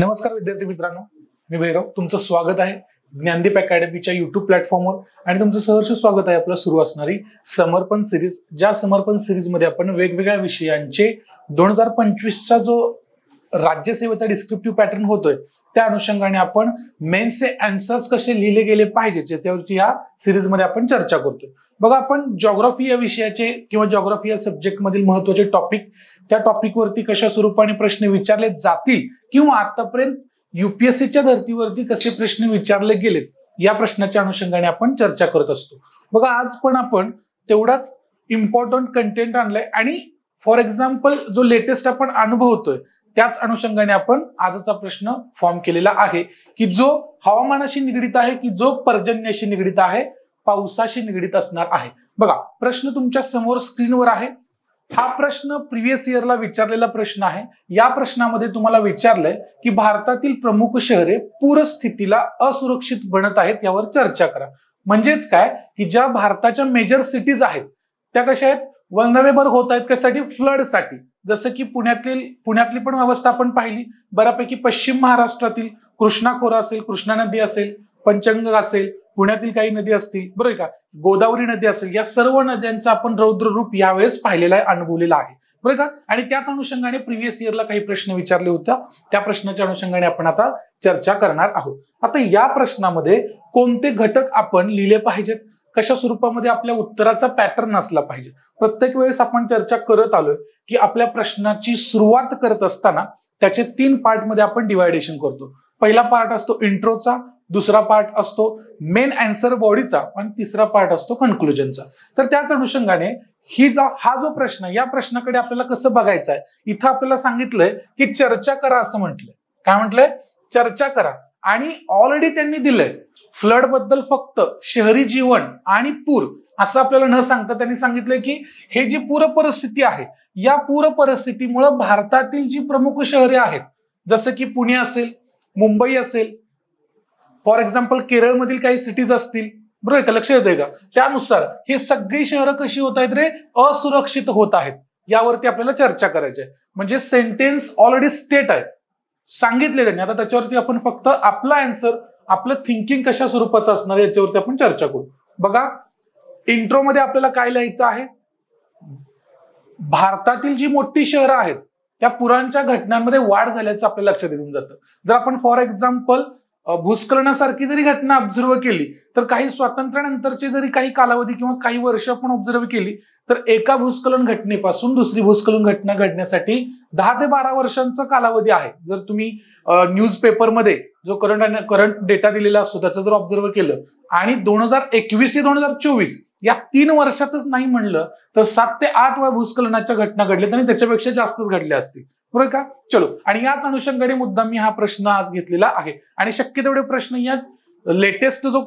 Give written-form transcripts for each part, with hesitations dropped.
नमस्कार विद्यार्थी मित्रांनो, मी भैरव. तुमचं स्वागत आहे ज्ञानदीप अकॅडमीच्या युट्यूब प्लॅटफॉर्मवर आणि तुमचं सहर्ष स्वागत आहे आपलं सुरू असणारी समर्पण सिरीज. ज्या समर्पण सिरीज मध्ये आपण वेगवेगळ्या विषयांचे 2025चा जो राज्यसेवेचा डिस्क्रिप्टिव्ह पॅटर्न होतोय त्या अनुषंगाने आपण मेन्सचे आन्सर्स कसे लिहिले गेले पाहिजे त्याच्यावरती या सिरीज मध्ये आपण चर्चा करतोय. बघा, आपण जॉग्राफी या विषयाचे किंवा जॉग्राफी या सब्जेक्ट मधील महत्त्वाचे टॉपिक, त्या टॉपिकवरती कशा स्वरूपाने प्रश्न विचारले जातील किंवा आतापर्यंत युपीएससीच्या धर्तीवरती कसे प्रश्न विचारले गेलेत या प्रश्नाच्या अनुषंगाने आपण चर्चा करत असतो. बघा, आज पण आपण तेवढाच इम्पॉर्टंट कंटेंट आणलाय आणि फॉर एक्झाम्पल जो लेटेस्ट आपण अनुभवतोय त्याच अनुषंगाने आपण आजचा प्रश्न फॉर्म केलेला आहे की जो हवामानाशी निगडित आहे की जो पर्जन्याशी निगडित आहे, पावसाशी निगडित असणार आहे. बघा, प्रश्न तुमच्या समोर स्क्रीनवर आहे. हा प्रश्न प्रिव्हियस इयरला विचारलेला प्रश्न आहे. या प्रश्नामध्ये तुम्हाला विचारलंय की भारतातील प्रमुख शहरे पूरस्थितीला असुरक्षित बनत आहेत यावर चर्चा करा. म्हणजेच काय की ज्या भारताच्या मेजर सिटीज आहेत त्या कशा आहेत, वल्नरेबल होत आहेत कशासाठी, फ्लडसाठी. जसं की पुण्यातली पण अवस्था आपण पाहिली बऱ्यापैकी. पश्चिम महाराष्ट्रातील कृष्णा खोरा असेल, कृष्णा नदी असेल, पंचगंगा असेल, पुण्यातील काही नदी असतील, बरोबर का, गोदावरी नदी असेल, या सर्व नद्यांचं आपण रौद्र रूप यावेळेस पाहिलेला आहे, अनुभवलेला आहे, बरोबर का. आणि त्याच अनुषंगाने प्रिव्हियस इयरला काही प्रश्न विचारले होते, त्या प्रश्नाच्या अनुषंगाने आपण आता चर्चा करणार आहोत. आता या प्रश्नामध्ये कोणते घटक आपण लिहिले पाहिजेत, कशा स्वरूपामध्ये आपल्या उत्तराचा पॅटर्न असला पाहिजे. प्रत्येक वेळेस आपण चर्चा करत आलोय की आपल्या प्रश्नाची सुरुवात करत असताना त्याचे 3 पार्ट मध्ये आपण डिवायडेशन करतो. पहिला पार्ट असतो इंट्रोचा, दुसरा पार्ट असतो मेन आन्सर बॉडीचा आणि तिसरा पार्ट असतो कन्क्लुजनचा. तर त्याच अनुषंगाने हा जो प्रश्न, या प्रश्नाकडे आपल्याला कसं बघायचं आहे, इथं आपल्याला सांगितलंय की चर्चा करा असं म्हटलंय. काय म्हटलंय, चर्चा करा. आणि ऑलरेडी त्यांनी दिलंय फ्लड बद्दल फक्त शहरी जीवन आणि पूर असं आपल्याला न सांगता त्यांनी सांगितलंय की हे जी पूर परिस्थिती आहे या पूर परिस्थितीमुळे भारतातील जी प्रमुख शहरे आहेत जसं की पुणे असेल, मुंबई असेल, फॉर एक्झाम्पल केरळमधील काही सिटीज असतील, बरोबर का, लक्ष येतंय का, त्यानुसार हे सगळी शहरं कशी होत आहेत रे, असुरक्षित होत आहेत. यावरती आपल्याला चर्चा करायची आहे. म्हणजे सेंटेन्स ऑलरेडी स्टेट आहे, सांगितले त्यांनी. आता त्याच्यावरती आपण फक्त आपला आन्सर, आपलं थिंकिंग कशा स्वरूपाचं असणार याच्यावरती आपण चर्चा करू. बघा, इंट्रो मध्ये आपल्याला काय लिहायचं आहे, भारतातील जी मोठी शहरं आहेत त्या पुरांच्या घटनांमध्ये वाढ झाल्याचं आपल्याला लक्षात येऊन जातं. जर आपण फॉर एक्झाम्पल भूस्खलनासारखी जरी घटना ऑब्झर्व केली तर काही स्वातंत्र्यानंतरचे जरी काही कालावधी किंवा काही वर्ष आपण ऑब्झर्व केली तर एका भूस्खलन घटनेपासून दुसरी भूस्खलन घटना घडण्यासाठी 10 ते 12 वर्षांचा कालावधी आहे. जर तुम्ही न्यूजपेपरमध्ये जो करंट डेटा दिलेला असतो त्याचं जर ऑब्झर्व केलं आणि 2021 ते 2024 या 3 वर्षातच नाही म्हणलं तर 7 ते 8 वेळा भूस्खलनाच्या घटना घडल्यात आणि त्याच्यापेक्षा जास्तच घडल्या असतील, बरोबर का. चलो, आणि याच अनुषंगाने मुद्दाम मी हा प्रश्न आज घेतलेला आहे आणि शक्य तेवढे प्रश्न या लेटेस्ट जो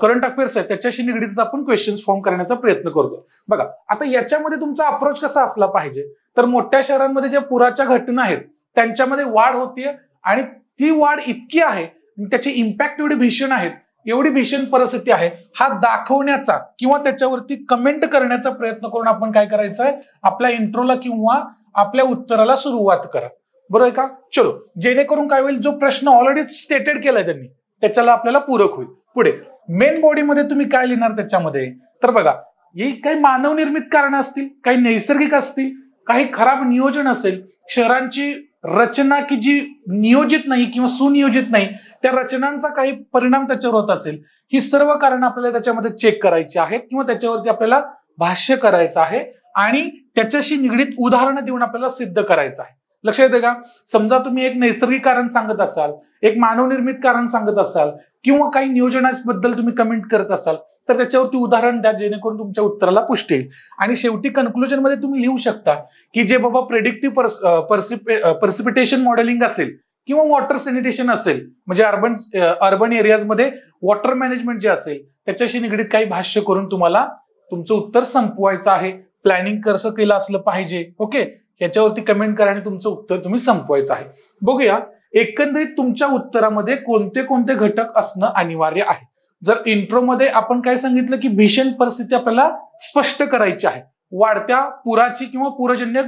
करंट अफेअर्स आहे त्याच्याशी निगडीत आपण क्वेश्चन्स फॉर्म करण्याचा प्रयत्न करतो. बघा, आता याच्यामध्ये तुमचा अप्रोच कसा असला पाहिजे, तर मोठ्या शहरांमध्ये ज्या पुराच्या घटना आहेत त्यांच्यामध्ये वाढ होतीये आणि ती वाढ इतकी आहे, त्याचे इम्पॅक्ट एवढे भीषण आहेत, एवढी भीषण परिस्थिती आहे, हा दाखवण्याचा किंवा त्याच्यावरती कमेंट करण्याचा प्रयत्न करून आपण काय करायचं आहे, आपल्या इंट्रोला किंवा आपल्या उत्तराला सुरुवात करा, बरोबर का. चलो, जेणेकरून काय होईल, जो प्रश्न ऑलरेडी स्टेटेड केलाय त्यांनी त्याच्याला आपल्याला पूरक होईल. पुढे मेन बॉडीमध्ये तुम्ही काय लिहिणार त्याच्यामध्ये, तर बघा, ही काही मानव निर्मित कारणं असतील, काही नैसर्गिक असतील, काही खराब नियोजन असेल, शहरांची रचना की जी नियोजित नाही किंवा सुनियोजित नाही त्या रचनांचा काही परिणाम त्याच्यावर होत असेल, ही सर्व कारण आपल्याला त्याच्यामध्ये चेक करायची आहेत किंवा त्याच्यावरती आपल्याला भाष्य करायचं आहे आणि त्याच्याशी निगडीत उदाहरणं देऊन आपल्याला सिद्ध करायचं आहे. लक्षात येते का. समजा तुम्ही एक नैसर्गिक कारण सांगत असाल, एक मानवनिर्मित कारण सांगत असाल किंवा काही नियोजनाबद्दल तुम्ही कमेंट करत असाल तर त्याच्यावरती उदाहरण द्या जेणेकरून तुमच्या उत्तराला पुष्टी येईल. आणि शेवटी कन्क्लुजन मध्ये तुम्ही लिहू शकता की जे बाबा प्रेडिक्टिव्ह पर्सिपिटेशन मॉडेलिंग असेल किंवा वॉटर सॅनिटेशन असेल, म्हणजे अर्बन एरियाजमध्ये वॉटर मॅनेजमेंट जे असेल त्याच्याशी निगडीत काही भाष्य करून तुम्हाला तुमचं उत्तर संपवायचं आहे. प्लॅनिंग कसं केलं असलं पाहिजे, ओके, याच्यावरती कमेंट करा आणि तुमचं उत्तर तुम्ही संपवायचं आहे. बघूया एकंदरीत तुमच्या उत्तरामध्ये कोणते कोणते घटक असणं अनिवार्य आहे. जर इंट्रोमध्ये आपण काय सांगितलं की भीषण परिस्थिती आपल्याला स्पष्ट करायची आहे वाढत्या पुराची किंवा पूरजन्य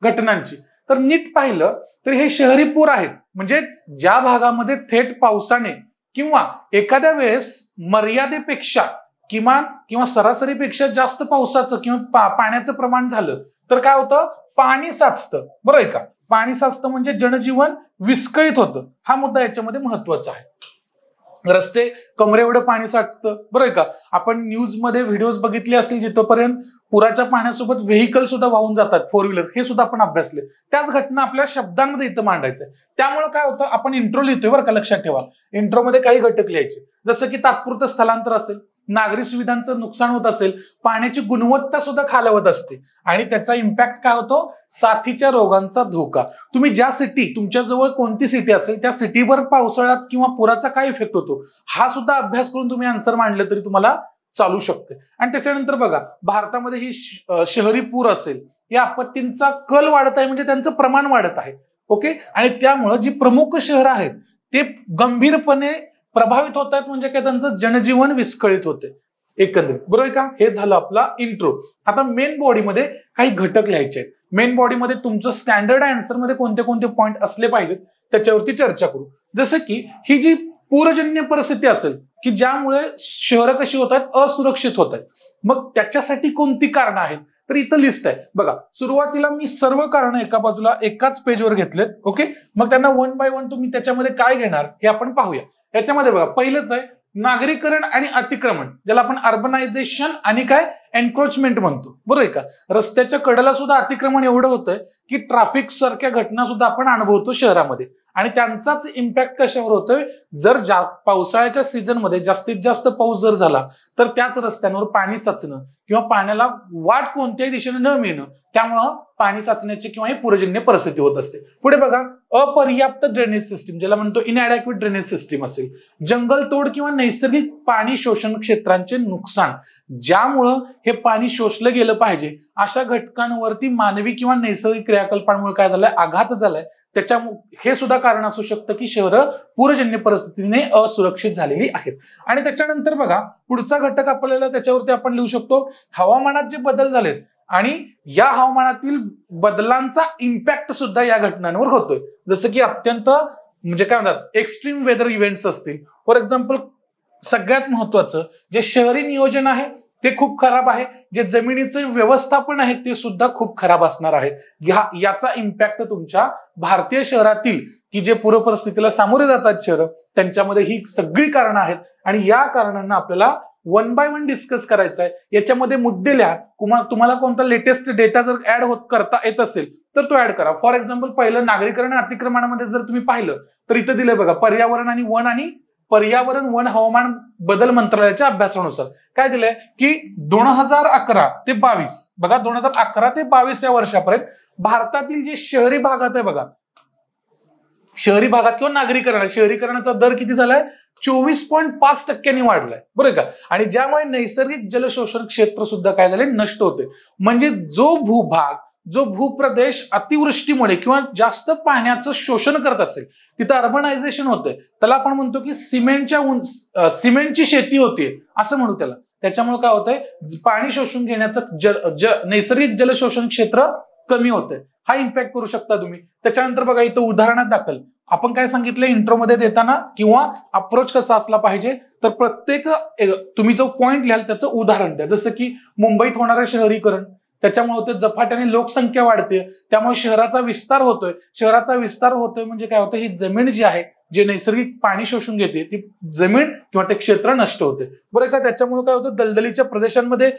घटनांची, तर नीट पाहिलं तर हे शहरी पूर आहेत, म्हणजे ज्या भागामध्ये थेट पावसाने किंवा एखाद्या वेळेस मर्यादेपेक्षा किमान किंवा सरासरीपेक्षा जास्त पावसाचं किंवा पाण्याचं प्रमाण झालं तर काय होतं, पाणी साचतं. बरोबर आहे का? पाणी साचतं म्हणजे जनजीवन विस्कळीत होतं. हा मुद्दा याच्यामध्ये महत्वाचा आहे. रस्ते कमरे एवढं पाणी साचतं. बरोबर आहे का? आपण न्यूज मध्ये व्हिडिओज बघितले असतील जिथपर्यंत पुराच्या पाण्यासोबत व्हेकल सुद्धा वाहून जातात, 4 व्हीलर, हे सुद्धा आपण अभ्यासले. त्याच घटना आपल्या शब्दांमध्ये इथं मांडायचंय. त्यामुळे काय होतं, आपण इंट्रो लिहितोय बरं का, लक्षात ठेवा. इंट्रोमध्ये काही घटक लिहायचे, जसं की तात्पुरतं स्थलांतर असेल, नागरी सुविधांचं नुकसान होत असेल, पाण्याची गुणवत्ता सुद्धा खालावत असते आणि त्याचा इम्पॅक्ट काय होतो, साथीच्या रोगांचा धोका. तुम्ही ज्या सिटी, तुमच्याजवळ कोणती सिटी असेल त्या सिटीवर पावसाळ्यात किंवा पुराचा काय इफेक्ट होतो हा सुद्धा अभ्यास करून तुम्ही आन्सर मांडलं तरी तुम्हाला चालू शकते. आणि त्याच्यानंतर बघा, भारतामध्ये ही शहरी पूर असेल, या आपत्तींचा कल वाढत आहे म्हणजे त्यांचं प्रमाण वाढत आहे. ओके, आणि त्यामुळे जी प्रमुख शहरं आहेत ते गंभीरपणे प्रभावित होत आहेत, म्हणजे काय, त्यांचं जनजीवन विस्कळीत होते एकंदरीत. बरोबर का? हे झालं आपला इंट्रो. आता मेन बॉडीमध्ये काही घटक लिहायचे आहेत. मेन बॉडीमध्ये तुमचं स्टँडर्ड आन्सर मध्ये कोणते कोणते पॉईंट असले पाहिजेत त्याच्यावरती चर्चा करू. जसं की ही जी पूरजन्य परिस्थिती असेल की ज्यामुळे शहरं कशी होत आहेत, असुरक्षित होत आहेत, मग त्याच्यासाठी कोणती कारणं आहेत, तर इथं लिस्ट आहे बघा. सुरुवातीला मी सर्व कारणं एका बाजूला एकाच पेजवर घेतलेत. ओके, मग त्यांना वन बाय वन तुम्ही त्याच्यामध्ये काय घेणार हे आपण पाहूया. याच्यामध्ये बघा, पहिलंच आहे नागरीकरण आणि अतिक्रमण, ज्याला आपण अर्बनायझेशन आणि काय एन्क्रोचमेंट म्हणतो. बरोबर आहे का? रस्त्याच्या कडेला सुद्धा अतिक्रमण एवढं होतंय की ट्रॅफिक सारख्या घटना सुद्धा आपण अनुभवतो शहरामध्ये, आणि त्यांचाच इम्पॅक्ट कशावर होतोय, जर पावसाळ्याच्या सीझनमध्ये जास्तीत जास्त पाऊस जर झाला तर त्याच रस्त्यांवर पाणी साचणं किंवा पाण्याला वाट कोणत्याही दिशेने न मिळणं, त्यामुळं पाणी साचण्याची किंवा ही पूरजन्य परिस्थिती होत असते. पुढे बघा, अपर्याप्त ड्रेनेज सिस्टीम, ज्याला म्हणतो इनएडॅक्वेट ड्रेनेज सिस्टीम असेल, जंगलतोड किंवा नैसर्गिक पाणी शोषण क्षेत्रांचे नुकसान, ज्यामुळं हे पाणी शोषलं गेलं पाहिजे अशा घटकांवरती मानवी किंवा नैसर्गिक क्रियाकल्पांमुळे काय झालंय, आघात झालाय. त्याच्यामुळे हे सुद्धा कारण असू शकतं की शहरं पूरजन्य परिस्थितीने असुरक्षित झालेली आहेत. आणि त्याच्यानंतर बघा, पुढचा घटक आपल्याला त्याच्यावरती आपण लिहू शकतो, हवामानात जे बदल झालेत आणि या हवामानातील बदलांचा इम्पॅक्ट सुद्धा या घटनांवर होतोय. जसं की अत्यंत म्हणजे काय म्हणतात, एक्स्ट्रीम वेदर इव्हेंट्स असतील. फॉर एक्झाम्पल, सगळ्यात महत्वाचं जे शहरी नियोजन आहे ते खूप खराब आहे, जे जमिनीचं व्यवस्थापन आहे ते सुद्धा खूप खराब असणार आहे. याचा इम्पॅक्ट तुमच्या भारतीय शहरातील की जे पूर परिस्थितीला सामोरे जातात शहरं, त्यांच्यामध्ये ही सगळी कारणं आहेत आणि या कारणांना आपल्याला वन बाय वन डिस्कस करायचं आहे. याच्यामध्ये मुद्दे लिहा. तुम्हाला कोणता लेटेस्ट डेटा जर ऍड करता येत असेल तर तो ऍड करा. फॉर एक्झाम्पल, पहिलं नागरीकरण अतिक्रमणामध्ये जर तुम्ही पाहिलं तर इथं दिलंय बघा, पर्यावरण वन हवामान बदल मंत्रालयाच्या अभ्यासानुसार काय दिलंय की 2011 ते 22, बघा 2011 ते 22 या वर्षापर्यंत भारतातील जे शहरी भागात आहे बघा, शहरी भागात किंवा नागरीकरण, शहरीकरणाचा दर किती झालाय, 24.5% वाढलाय. बरोबर का? आणि ज्यामुळे नैसर्गिक जलशोषण क्षेत्र सुद्धा काय झाले, नष्ट होते. म्हणजे जो भूभाग, जो भूप्रदेश अतिवृष्टीमुळे किंवा जास्त पाण्याचं शोषण करत असेल तिथं अर्बनायझेशन होतंय, त्याला आपण म्हणतो की सिमेंटची शेती होते असं म्हणू त्याला. त्याच्यामुळे काय होतंय, पाणी शोषून घेण्याचं नैसर्गिक जलशोषण क्षेत्र कमी होतंय. हा इम्पॅक्ट करू शकता तुम्ही. त्याच्यानंतर बघा, इथं उदाहरणात दाखल आपण काय सांगितलं इंट्रोमध्ये देताना किंवा अप्रोच कसा असला पाहिजे, तर प्रत्येक तुम्ही जो पॉइंट लिहाल त्याचं उदाहरण द्या. जसं की मुंबईत होणारं शहरीकरण, त्याच्यामुळे ते झपाट्याने लोकसंख्या वाढते, त्यामुळे शहराचा विस्तार होतोय. शहराचा विस्तार होतोय म्हणजे काय होतं, ही जमीन जी आहे, जे नैसर्गिक पाणी शोषून घेते, ती जमीन किंवा ते क्षेत्र नष्ट होते. बरं का? त्याच्यामुळे काय होतं, दलदलीच्या प्रदेशांमध्ये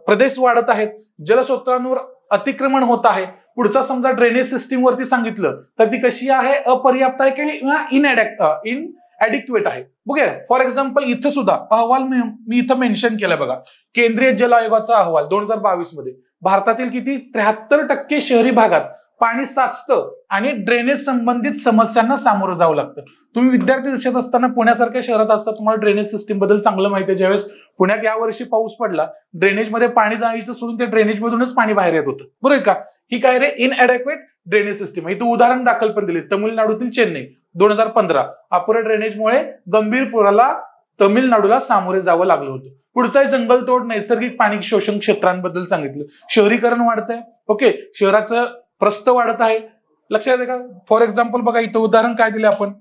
प्रदेश वाढत आहेत, जलस्रोतांवर अतिक्रमण होत आहे. पुढचा समजा ड्रेनेज सिस्टीम वरती सांगितलं तर ती कशी आहे, अपर्याप्त आहे किंवा इनएडिक्वेट आहे. बघूया, फॉर एक्झाम्पल इथं सुद्धा अहवाल मी इथं मेन्शन केलाय बघा, केंद्रीय जल आयोगाचा अहवाल 2022 मध्ये भारतातील किती 73% शहरी भागात पाणी साचतं आणि ड्रेनेज संबंधित समस्यांना सामोरं जावं लागतं. तुम्ही विद्यार्थी दशेत असताना पुण्यासारख्या शहरात असता, तुम्हाला ड्रेनेज सिस्टीम बद्दल चांगलं माहिती आहे. ज्यावेळेस पुण्यात यावर्षी पाऊस पडला, ड्रेनेजमध्ये पाणी जायचं सोडून ते ड्रेनेजमधूनच पाणी बाहेर येत होतं. बरोबर का? ही काय रे, इनएडॅक्वेट ड्रेनेज सिस्टीम आहे. इथं उदाहरण दाखल पण दिले, तामिळनाडूतील चेन्नई 2015, अपुऱ्या ड्रेनेजमुळे गंभीर पुराला तामिळनाडूला सामोरे जावं लागलं होतं. पुढचा जंगलतोड, नैसर्गिक पाणी शोषण क्षेत्रांबद्दल सांगितलं. शहरीकरण वाढतंय, ओके, शहराचं प्रस्थ वाढत आहे, लक्षात येते का? फॉर एक्झाम्पल बघा इथं उदाहरण काय दिले आपण,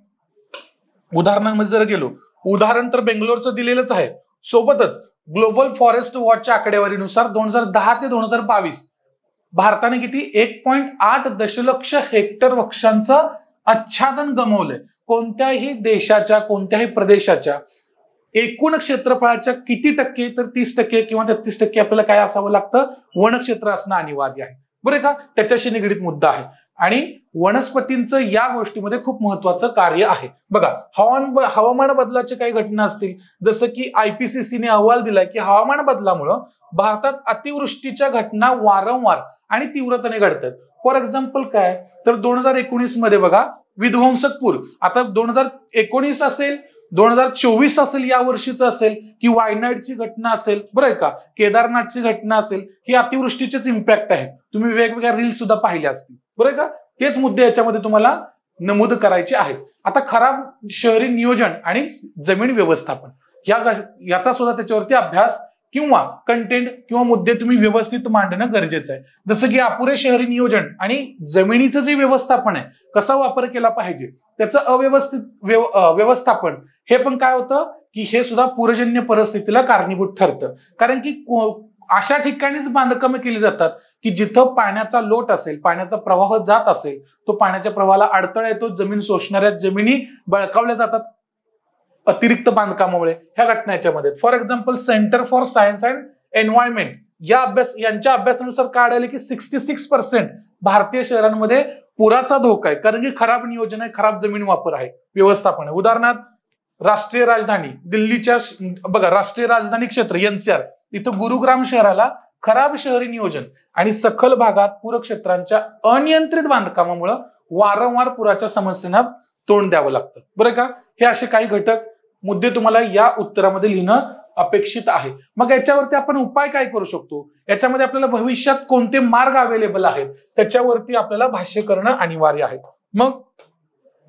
उदाहरणांमध्ये जर गेलो, उदाहरण तर बेंगलोरचं दिलेलंच आहे, सोबतच ग्लोबल फॉरेस्ट वॉचच्या आकडेवारीनुसार 2010 ते 2022 भारताने किती 1.8 दशलक्ष हेक्टर वृक्षांचं आच्छादन गमावलंय. कोणत्याही देशाच्या कोणत्याही प्रदेशाच्या एकूण क्षेत्रफळाच्या किती टक्के, तर 30% किंवा 33% आपल्याला काय असावं लागतं, वनक्षेत्र असणं अनिवार्य आहे. बरं का? त्याच्याशी निगडीत मुद्दा आहे आणि वनस्पतींचं या गोष्टीमध्ये खूप महत्वाचं कार्य आहे. बघा हवामान बदलाच्या काही घटना असतील, जसं की IPCCने अहवाल दिलाय की हवामान बदलामुळं भारतात अतिवृष्टीच्या घटना वारंवार आणि तीव्रतेने घडतात. फॉर एक्झाम्पल काय, तर 2019 मध्ये बघा विध्वंसक पूर, आता 2019 असेल 2024 असेल, या वर्षीचं असेल, की वायनाडची घटना असेल, बरं का, केदारनाथची घटना असेल, ही अतिवृष्टीचेच इम्पॅक्ट आहेत. तुम्ही वेगवेगळ्या रील सुद्धा पाहिल्या असतील, बरं का. तेच मुद्दे याच्यामध्ये तुम्हाला नमूद करायचे आहेत. आता खराब शहरी नियोजन आणि जमीन व्यवस्थापन याचा सुद्धा त्याच्यावरती अभ्यास किंवा कंटेंट किंवा मुद्दे तुम्ही व्यवस्थित मांडणं गरजेचं आहे. जसं की अपुरे शहरी नियोजन आणि जमिनीचं जे व्यवस्थापन आहे, कसा वापर केला पाहिजे, त्याचं अव्यवस्थित व्यवस्थापन, हे पण काय होतं की हे सुद्धा पूरजन्य परिस्थितीला कारणीभूत ठरतं. कारण की अशा ठिकाणीच बांधकामं केली जातात की जिथं पाण्याचा लोट असेल, पाण्याचा प्रवाह जात असेल, तो पाण्याच्या प्रवाहाला अडथळा येतो, जमीन शोषणाऱ्या जमिनी बळकावल्या जातात अतिरिक्त बांधकामामुळे. ह्या घटना याच्यामध्ये for example centre for science and environment यांच्या अभ्यासानुसार काय आढळले की 66% भारतीय शहरांमध्ये पुराचा धोका आहे, कारण की खराब नियोजन आहे, खराब जमीन वापर आहे, व्यवस्थापन आहे. उदाहरणार्थ राष्ट्रीय राजधानी दिल्लीच्या बघा राष्ट्रीय राजधानी क्षेत्र NCR, इथं गुरुग्राम शहराला खराब शहरी नियोजन आणि सखल भागात पूरक्षेत्रांच्या अनियंत्रित बांधकामामुळे वारंवार पुराच्या समस्यांना तोंड द्यावं लागतं. बरं का? हे असे काही घटक मुद्दे तुम्हाला या उत्तरामध्ये लिहिणं अपेक्षित आहे. मग याच्यावरती आपण उपाय काय करू शकतो, याच्यामध्ये आपल्याला भविष्यात कोणते मार्ग अवेलेबल आहेत, त्याच्यावरती आपल्याला भाष्य करणं अनिवार्य आहे. मग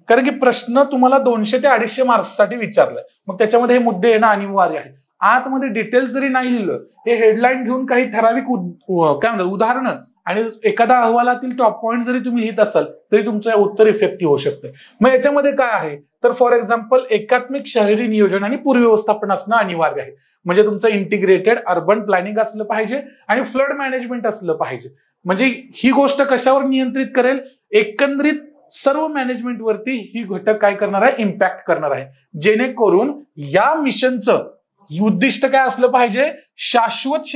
कारण की प्रश्न तुम्हाला 200 ते 250 मार्क्ससाठी विचारलाय, मग त्याच्यामध्ये हे मुद्दे येणं अनिवार्य आहे. आतमध्ये डिटेल्स जरी नाही लिहिलं, हे हेडलाईन घेऊन काही ठराविक काय म्हणतात उदाहरणं आणि एखादा अहवालातील टॉप पॉईंट जरी तुम्ही लिहित असाल तरी तुमचं उत्तर इफेक्टिव्ह होऊ शकतं. मग याच्यामध्ये काय आहे, तर फॉर एक्झाम्पल एकात्मिक शहरी नियोजन आणि पूर व्यवस्थापन असणं अनिवार्य आहे. म्हणजे तुमचं इंटिग्रेटेड अर्बन प्लॅनिंग असलं पाहिजे आणि फ्लड मॅनेजमेंट असलं पाहिजे. म्हणजे ही गोष्ट कशावर नियंत्रित करेल, एकंदरीत सर्व मॅनेजमेंटवरती ही घटक काय करणार आहे, इम्पॅक्ट करणार आहे. जेणेकरून या मिशनचं उद्दिष्ट काय असलं पाहिजे, शाश्वत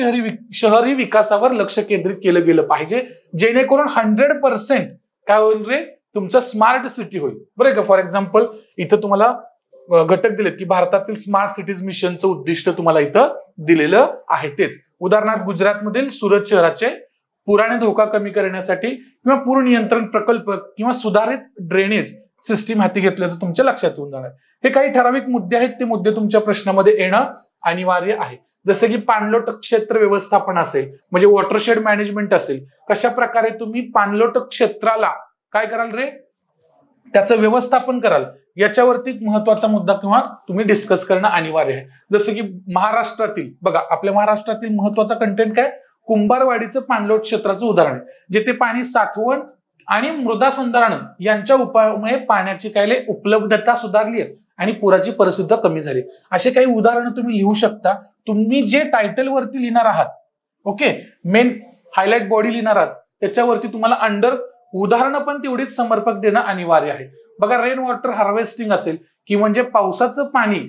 शहरी विकासावर लक्ष केंद्रित केलं गेलं पाहिजे, जेणेकरून 100% काय होईल रे, तुमचं स्मार्ट सिटी होईल. बरं का? फॉर एक्झाम्पल इथं तुम्हाला घटक दिलेत की भारतातील स्मार्ट सिटीज मिशनचं उद्दिष्ट तुम्हाला इथं दिलेलं आहे. तेच उदाहरणार्थ गुजरातमधील सुरत शहराचे पुराने धोका कमी करण्यासाठी किंवा पूर नियंत्रण प्रकल्प किंवा सुधारित ड्रेनेज सिस्टीम हाती घेतल्याचं तुमच्या लक्षात येऊन जाणार. हे काही ठराविक मुद्दे आहेत, ते मुद्दे तुमच्या प्रश्नामध्ये येणं अनिवार्य आहे. जसं की पाणलोट क्षेत्र व्यवस्थापन असेल, म्हणजे वॉटरशेड मॅनेजमेंट असेल, कशा प्रकारे तुम्ही पाणलोट क्षेत्राला काय कराल रे, त्याचं व्यवस्थापन कराल, याच्यावरती महत्वाचा मुद्दा किंवा तुम्ही डिस्कस करणं अनिवार्य आहे. जसं की महाराष्ट्रातील बघा, आपल्या महाराष्ट्रातील महत्वाचा कंटेंट काय, कुंभारवाडीचं पाणलोट क्षेत्राचं उदाहरण आहे, जेथे पाणी साठवण आणि मृदा संधारण यांच्या उपायामुळे पाण्याची काय उपलब्धता सुधारली आहे आणि पुराची परिस्थिती कमी झाली. असे काही उदाहरणं तुम्ही लिहू शकता. तुम्ही जे टायटल वरती लिहिणार आहात, ओके, मेन हायलाइट बॉडी लिहिणार आहात, त्याच्यावरती तुम्हाला अंडर उदाहरणं पण तेवढीच समर्पक देणं अनिवार्य आहे. बघा रेन वॉटर हार्वेस्टिंग असेल की म्हणजे पावसाचं पाणी,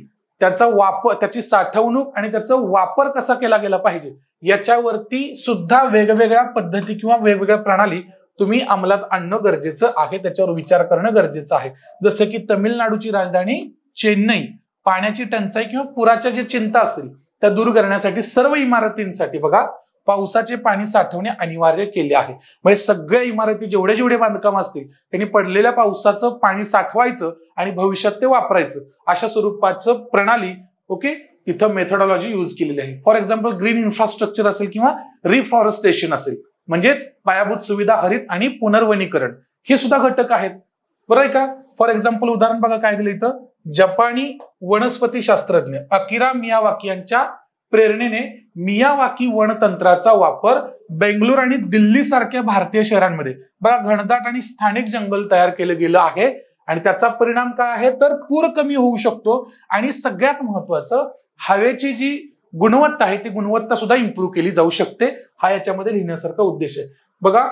त्याचा वापर, त्याची साठवणूक आणि त्याचा वापर कसा केला गेला पाहिजे, याच्यावरती सुद्धा वेगवेगळ्या पद्धती किंवा वेगवेगळ्या प्रणाली तुम्ही अंमलात आणणं गरजेचं आहे, त्याच्यावर विचार करणं गरजेचं आहे. जसं की तामिळनाडूची राजधानी चेन्नई पाण्याची टंचाई किंवा पुराच्या जे चिंता असतील त्या दूर करण्यासाठी सर्व इमारतींसाठी बघा पावसाचे पाणी साठवणे अनिवार्य केले आहे. म्हणजे सगळ्या इमारती जेवढे बांधकाम असतील त्यांनी पडलेल्या पावसाचं पाणी साठवायचं आणि भविष्यात ते वापरायचं, अशा स्वरूपाचं प्रणाली ओके तिथं मेथडॉलॉजी यूज केलेली आहे. फॉर एक्झाम्पल ग्रीन इन्फ्रास्ट्रक्चर असेल किंवा रिफॉरेस्टेशन असेल, म्हणजेच पायाभूत सुविधा, हरित आणि पुनर्वनीकरण, हे सुद्धा घटक आहेत. बरं आहे का? फॉर एक्झाम्पल उदाहरण बघा काय दिलं इथं, जपानी वनस्पती शास्त्रज्ञ अकिरा मियावाकी यांच्या प्रेरणेने मियावाकी वनतंत्राचा वापर बेंगलोर आणि दिल्ली सारख्या भारतीय शहरांमध्ये बघा घनदाट आणि स्थानिक जंगल तयार केलं गेलं आहे आणि त्याचा परिणाम काय आहे तर पूर कमी होऊ शकतो आणि सगळ्यात महत्वाचं हवेची जी गुणवत्ता आहे ती गुणवत्ता सुद्धा इम्प्रूव्ह केली जाऊ शकते. हा याच्यामध्ये लिहिण्यासारखा उद्देश आहे. बघा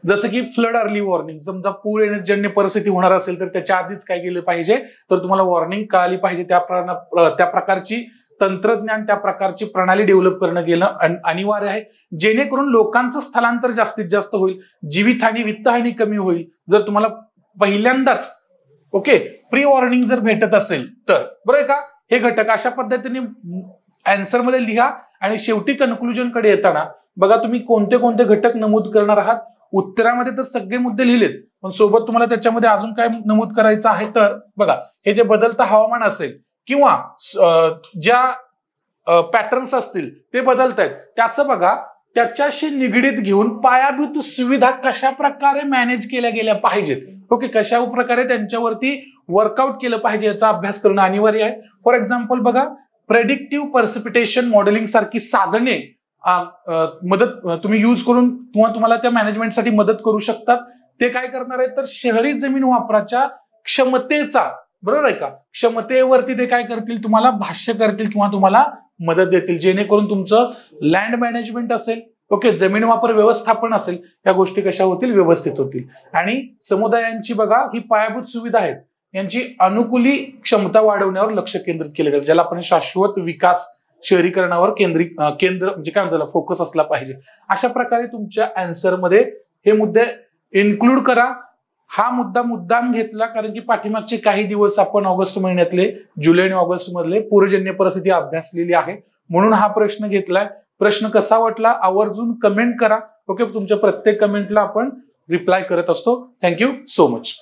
जसं की फ्लड अर्ली वॉर्निंग, समजा पूर येण्याजन्य परिस्थिती होणार असेल तर त्याच्या आधीच काय केलं पाहिजे तर तुम्हाला वॉर्निंग कळाली पाहिजे. त्या प्रकारची तंत्रज्ञान त्या प्रकारची प्रणाली डेव्हलप करणं गेलं अनिवार्य आहे जेणेकरून लोकांचं स्थलांतर जास्तीत जास्त होईल, जीवितहानी वित्तहानी कमी होईल. जर तुम्हाला पहिल्यांदाच प्री वॉर्निंग जर भेटत असेल तर बरोबर आहे का. हे घटक अशा पद्धतीने आन्सर मध्ये लिहा आणि शेवटी कन्क्लुजन कडे येताना बघा तुम्ही कोणते कोणते घटक नमूद करणार आहात. उत्तरामध्ये तर सगळे मुद्दे लिहिलेत पण सोबत तुम्हाला त्याच्यामध्ये अजून काय नमूद करायचं आहे तर बघा हे जे बदलतं हवामान असेल किंवा ज्या पॅटर्न्स असतील ते बदलत आहेत त्याचं बघा त्याच्याशी निगडीत घेऊन पायाभूत सुविधा कशा प्रकारे मॅनेज केल्या गेल्या पाहिजेत, कशा प्रकारे त्यांच्यावरती वर्कआउट केलं पाहिजे याचा अभ्यास करणं अनिवार्य आहे. फॉर एक्झाम्पल बघा प्रेडिक्टिव्ह पर्सिपिटेशन मॉडेलिंग सारखी साधने मदत तुम्ही यूज करून किंवा तुम्हाला त्या मॅनेजमेंटसाठी मदत करू शकतात. ते काय करणार आहे तर शहरी जमीन वापराच्या क्षमतेचा बरोबर आहे का क्षमतेवरती ते काय करतील तुम्हाला भाष्य करतील किंवा तुम्हाला मदत देतील जेणेकरून तुमचं लँड मॅनेजमेंट असेल जमीन वापर व्यवस्थापन असेल या गोष्टी कशा होतील व्यवस्थित होतील. आणि समुदायांची बघा ही पायाभूत सुविधा आहेत यांची अनुकूली क्षमता वाढवण्यावर लक्ष केंद्रित केलं जाईल ज्याला आपण शाश्वत विकास शहरीकरणावर केंद्र म्हणजे काय म्हणतात फोकस असला पाहिजे. अशा प्रकारे तुमच्या आन्सर मध्ये हे मुद्दे इन्क्लूड करा. हा मुद्दा मुद्दाम घेतला कारण की पाठीमागचे काही दिवस आपण ऑगस्ट महिन्यातले जुलै आणि ऑगस्ट मधले पूरजन्य परिस्थिती अभ्यासलेली आहे म्हणून हा प्रश्न घेतलाय. प्रश्न कसा वाटला आवर्जून कमेंट करा. तुमच्या प्रत्येक कमेंटला आपण रिप्लाय करत असतो. Thank you so much.